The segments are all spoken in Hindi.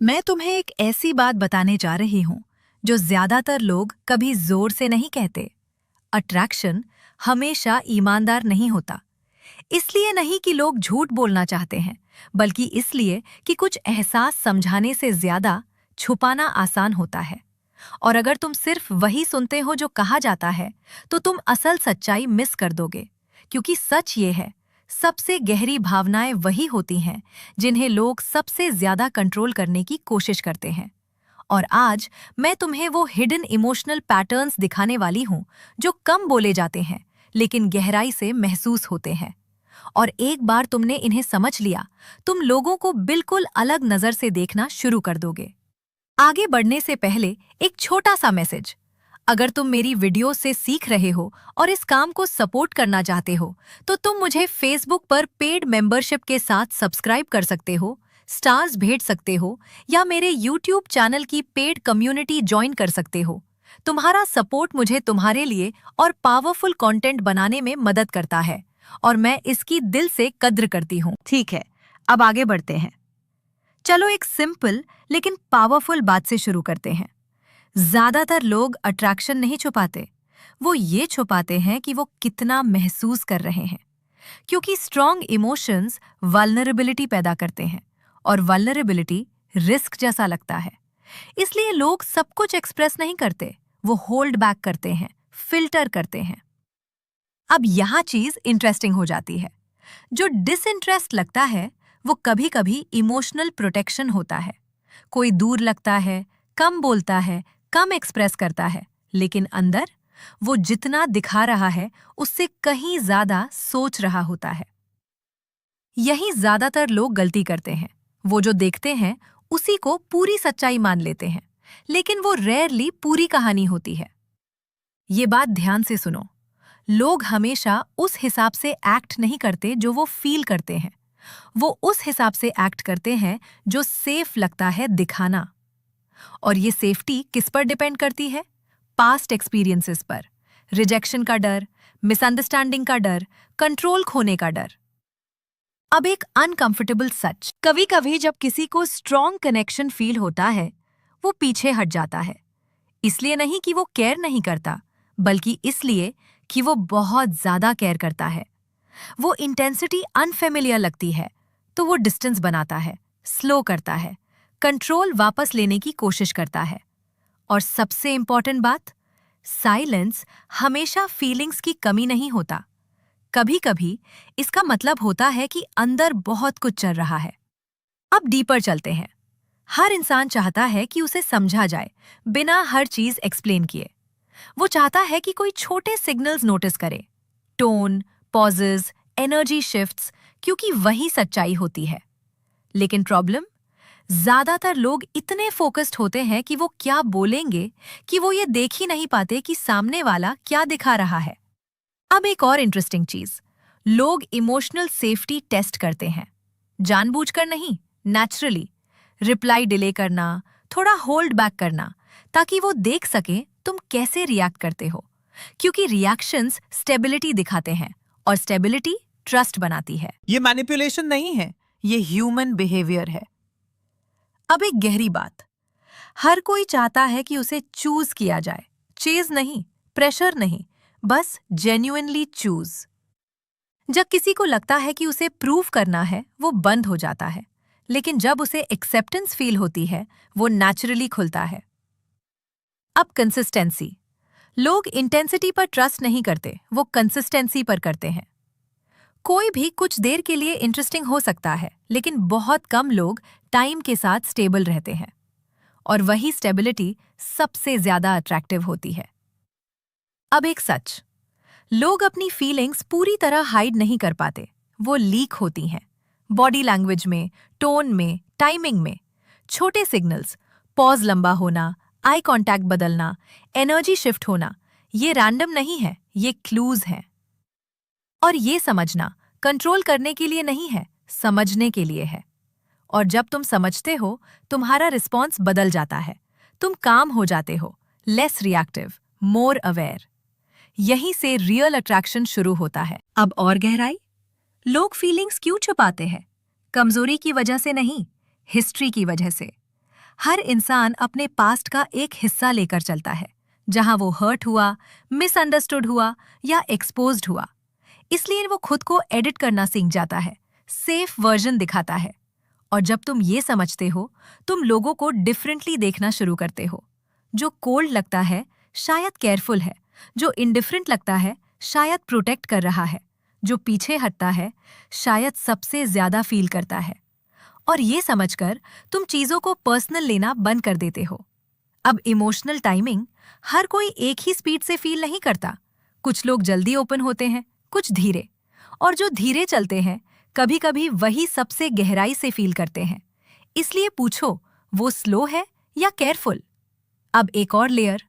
मैं तुम्हें एक ऐसी बात बताने जा रही हूं जो ज्यादातर लोग कभी जोर से नहीं कहते। अट्रैक्शन हमेशा ईमानदार नहीं होता। इसलिए नहीं कि लोग झूठ बोलना चाहते हैं, बल्कि इसलिए कि कुछ एहसास समझाने से ज्यादा छुपाना आसान होता है। और अगर तुम सिर्फ वही सुनते हो जो कहा जाता है, तो तुम असल सच्चाई मिस कर दोगे। क्योंकि सच ये है, सबसे गहरी भावनाएं वही होती हैं जिन्हें लोग सबसे ज्यादा कंट्रोल करने की कोशिश करते हैं। और आज मैं तुम्हें वो हिडन इमोशनल पैटर्न्स दिखाने वाली हूं जो कम बोले जाते हैं लेकिन गहराई से महसूस होते हैं। और एक बार तुमने इन्हें समझ लिया, तुम लोगों को बिल्कुल अलग नजर से देखना शुरू कर दोगे। आगे बढ़ने से पहले एक छोटा सा मैसेज। अगर तुम मेरी वीडियो से सीख रहे हो और इस काम को सपोर्ट करना चाहते हो, तो तुम मुझे फेसबुक पर पेड मेंबरशिप के साथ सब्सक्राइब कर सकते हो, स्टार्स भेज सकते हो या मेरे यूट्यूब चैनल की पेड कम्युनिटी ज्वाइन कर सकते हो। तुम्हारा सपोर्ट मुझे तुम्हारे लिए और पावरफुल कंटेंट बनाने में मदद करता है और मैं इसकी दिल से कद्र करती हूँ। ठीक है, अब आगे बढ़ते हैं। चलो एक सिंपल लेकिन पावरफुल बात से शुरू करते हैं। ज्यादातर लोग अट्रैक्शन नहीं छुपाते, वो ये छुपाते हैं कि वो कितना महसूस कर रहे हैं। क्योंकि स्ट्रॉन्ग इमोशंस वल्नरेबिलिटी पैदा करते हैं और वल्नरेबिलिटी रिस्क जैसा लगता है। इसलिए लोग सब कुछ एक्सप्रेस नहीं करते, वो होल्ड बैक करते हैं, फिल्टर करते हैं। अब यहाँ चीज इंटरेस्टिंग हो जाती है। जो डिसइंटरेस्ट लगता है वो कभी-कभी इमोशनल प्रोटेक्शन होता है। कोई दूर लगता है, कम बोलता है, कम एक्सप्रेस करता है, लेकिन अंदर वो जितना दिखा रहा है उससे कहीं ज्यादा सोच रहा होता है। यही ज्यादातर लोग गलती करते हैं। वो जो देखते हैं उसी को पूरी सच्चाई मान लेते हैं, लेकिन वो रेयरली पूरी कहानी होती है। ये बात ध्यान से सुनो। लोग हमेशा उस हिसाब से एक्ट नहीं करते जो वो फील करते हैं। वो उस हिसाब से एक्ट करते हैं जो सेफ लगता है दिखाना। और ये सेफ्टी किस पर डिपेंड करती है? पास्ट एक्सपीरियंसेस पर। रिजेक्शन का डर, मिसअंडरस्टैंडिंग का डर, कंट्रोल खोने का डर। अब एक अनकंफर्टेबल सच, कभी कभी जब किसी को स्ट्रॉन्ग कनेक्शन फील होता है, वो पीछे हट जाता है। इसलिए नहीं कि वो केयर नहीं करता, बल्कि इसलिए कि वो बहुत ज्यादा केयर करता है। वो इंटेंसिटी अनफेमिलियर लगती है, तो वो डिस्टेंस बनाता है, स्लो करता है, कंट्रोल वापस लेने की कोशिश करता है। और सबसे इंपॉर्टेंट बात, साइलेंस हमेशा फीलिंग्स की कमी नहीं होता। कभी कभी इसका मतलब होता है कि अंदर बहुत कुछ चल रहा है। अब डीपर चलते हैं। हर इंसान चाहता है कि उसे समझा जाए, बिना हर चीज एक्सप्लेन किए। वो चाहता है कि कोई छोटे सिग्नल्स नोटिस करे, टोन, पॉजेज, एनर्जी शिफ्ट्स, क्योंकि वही सच्चाई होती है। लेकिन प्रॉब्लम, ज्यादातर लोग इतने फोकस्ड होते हैं कि वो क्या बोलेंगे कि वो ये देख ही नहीं पाते कि सामने वाला क्या दिखा रहा है। अब एक और इंटरेस्टिंग चीज, लोग इमोशनल सेफ्टी टेस्ट करते हैं। जानबूझकर नहीं, नेचुरली। रिप्लाई डिले करना, थोड़ा होल्ड बैक करना, ताकि वो देख सके तुम कैसे रिएक्ट करते हो। क्योंकि रिएक्शंस स्टेबिलिटी दिखाते हैं और स्टेबिलिटी ट्रस्ट बनाती है। ये मैनिपुलेशन नहीं है, ये ह्यूमन बिहेवियर है। अब एक गहरी बात, हर कोई चाहता है कि उसे चूज किया जाए। चेज नहीं, प्रेशर नहीं, बस जेन्युइनली चूज। जब किसी को लगता है कि उसे प्रूव करना है, वो बंद हो जाता है। लेकिन जब उसे एक्सेप्टेंस फील होती है, वो नेचुरली खुलता है। अब कंसिस्टेंसी, लोग इंटेंसिटी पर ट्रस्ट नहीं करते, वो कंसिस्टेंसी पर करते हैं। कोई भी कुछ देर के लिए इंटरेस्टिंग हो सकता है, लेकिन बहुत कम लोग टाइम के साथ स्टेबल रहते हैं। और वही स्टेबिलिटी सबसे ज्यादा अट्रैक्टिव होती है। अब एक सच, लोग अपनी फीलिंग्स पूरी तरह हाइड नहीं कर पाते, वो लीक होती हैं। बॉडी लैंग्वेज में, टोन में, टाइमिंग में। छोटे सिग्नल्स, पॉज लंबा होना, आई कांटेक्ट बदलना, एनर्जी शिफ्ट होना, ये रैंडम नहीं है, ये क्लूज हैं। और ये समझना कंट्रोल करने के लिए नहीं है, समझने के लिए है। और जब तुम समझते हो, तुम्हारा रिस्पॉन्स बदल जाता है। तुम काम हो जाते हो, लेस रिएक्टिव, मोर अवेयर। यहीं से रियल अट्रैक्शन शुरू होता है। अब और गहराई, लोग फीलिंग्स क्यों छुपाते हैं? कमजोरी की वजह से नहीं, हिस्ट्री की वजह से। हर इंसान अपने पास्ट का एक हिस्सा लेकर चलता है, जहां वो हर्ट हुआ, मिसअंडरस्टूड हुआ या एक्सपोज्ड हुआ। इसलिए वो खुद को एडिट करना सीख जाता है, सेफ वर्जन दिखाता है। और जब तुम ये समझते हो, तुम लोगों को डिफरेंटली देखना शुरू करते हो। जो कोल्ड लगता है शायद केयरफुल है, जो इंडिफरेंट लगता है शायद प्रोटेक्ट कर रहा है, जो पीछे हटता है शायद सबसे ज्यादा फील करता है। और ये समझकर तुम चीजों को पर्सनल लेना बंद कर देते हो। अब इमोशनल टाइमिंग हर कोई एक ही स्पीड से फील नहीं करता। कुछ लोग जल्दी ओपन होते हैं, कुछ धीरे। और जो धीरे चलते हैं कभी कभी वही सबसे गहराई से फील करते हैं। इसलिए पूछो, वो स्लो है या केयरफुल? अब एक और लेयर,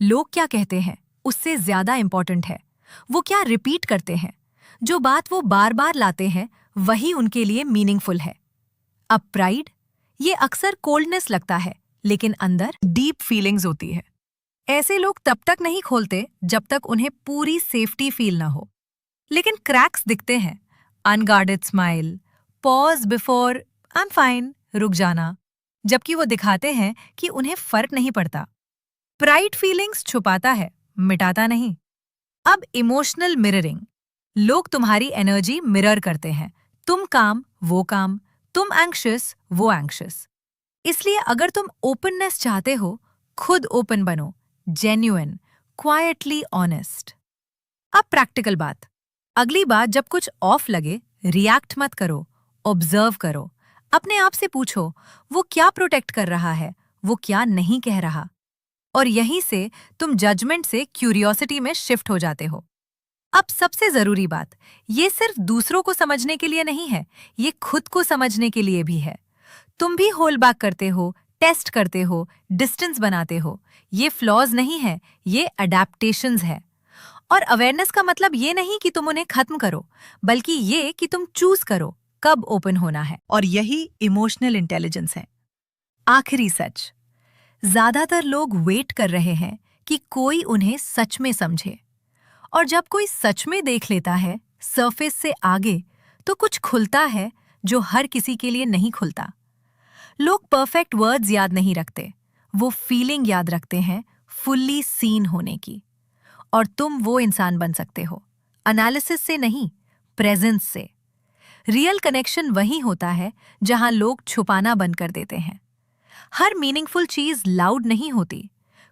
लोग क्या कहते हैं उससे ज्यादा इंपॉर्टेंट है। वो क्या रिपीट करते हैं? जो बात वो बार बार लाते हैं वही उनके लिए मीनिंगफुल है। अब प्राइड, ये अक्सर कोल्डनेस लगता है, लेकिन अंदर डीप फीलिंग्स होती है। ऐसे लोग तब तक नहीं खोलते जब तक उन्हें पूरी सेफ्टी फील ना हो। लेकिन क्रैक्स दिखते हैं, unguarded smile, pause before I am fine, रुक जाना, जबकि वो दिखाते हैं कि उन्हें फर्क नहीं पड़ता। प्राइड फीलिंग्स छुपाता है, मिटाता नहीं। अब इमोशनल मिररिंग, लोग तुम्हारी एनर्जी मिरर करते हैं। तुम काम, वो काम, तुम एंग्शियस, वो एंग्शियस। इसलिए अगर तुम ओपननेस चाहते हो, खुद ओपन बनो, जेन्युइन, क्वाइटली ऑनेस्ट। अब प्रैक्टिकल बात, अगली बार जब कुछ ऑफ लगे, रिएक्ट मत करो, ऑब्जर्व करो। अपने आप से पूछो, वो क्या प्रोटेक्ट कर रहा है, वो क्या नहीं कह रहा। और यहीं से तुम जजमेंट से क्यूरियोसिटी में शिफ्ट हो जाते हो। अब सबसे जरूरी बात, ये सिर्फ दूसरों को समझने के लिए नहीं है, ये खुद को समझने के लिए भी है। तुम भी होल्ड बैक करते हो, टेस्ट करते हो, डिस्टेंस बनाते हो। ये फ्लॉज नहीं है, ये अडेप्टेशंस है। और अवेयरनेस का मतलब ये नहीं कि तुम उन्हें खत्म करो, बल्कि ये कि तुम चूज करो कब ओपन होना है। और यही इमोशनल इंटेलिजेंस है। आखिरी सच, ज्यादातर लोग वेट कर रहे हैं कि कोई उन्हें सच में समझे। और जब कोई सच में देख लेता है सरफेस से आगे, तो कुछ खुलता है जो हर किसी के लिए नहीं खुलता। लोग परफेक्ट वर्ड्स याद नहीं रखते, वो फीलिंग याद रखते हैं, फुल्ली सीन होने की। और तुम वो इंसान बन सकते हो, एनालिसिस से नहीं, प्रेजेंस से। रियल कनेक्शन वही होता है जहां लोग छुपाना बंद कर देते हैं। हर मीनिंगफुल चीज लाउड नहीं होती,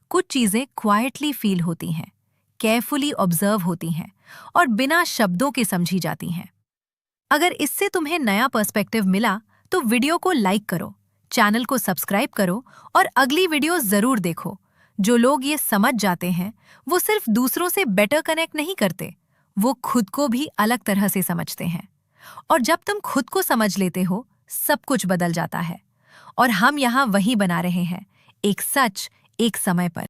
कुछ चीजें क्वाइटली फील होती हैं, केयरफुली ऑब्जर्व होती हैं और बिना शब्दों के समझी जाती हैं। अगर इससे तुम्हें नया पर्सपेक्टिव मिला तो वीडियो को लाइक करो, चैनल को सब्सक्राइब करो और अगली वीडियो जरूर देखो। जो लोग ये समझ जाते हैं वो सिर्फ दूसरों से बेटर कनेक्ट नहीं करते, वो खुद को भी अलग तरह से समझते हैं। और जब तुम खुद को समझ लेते हो, सब कुछ बदल जाता है। और हम यहाँ वही बना रहे हैं, एक सच, एक समय पर।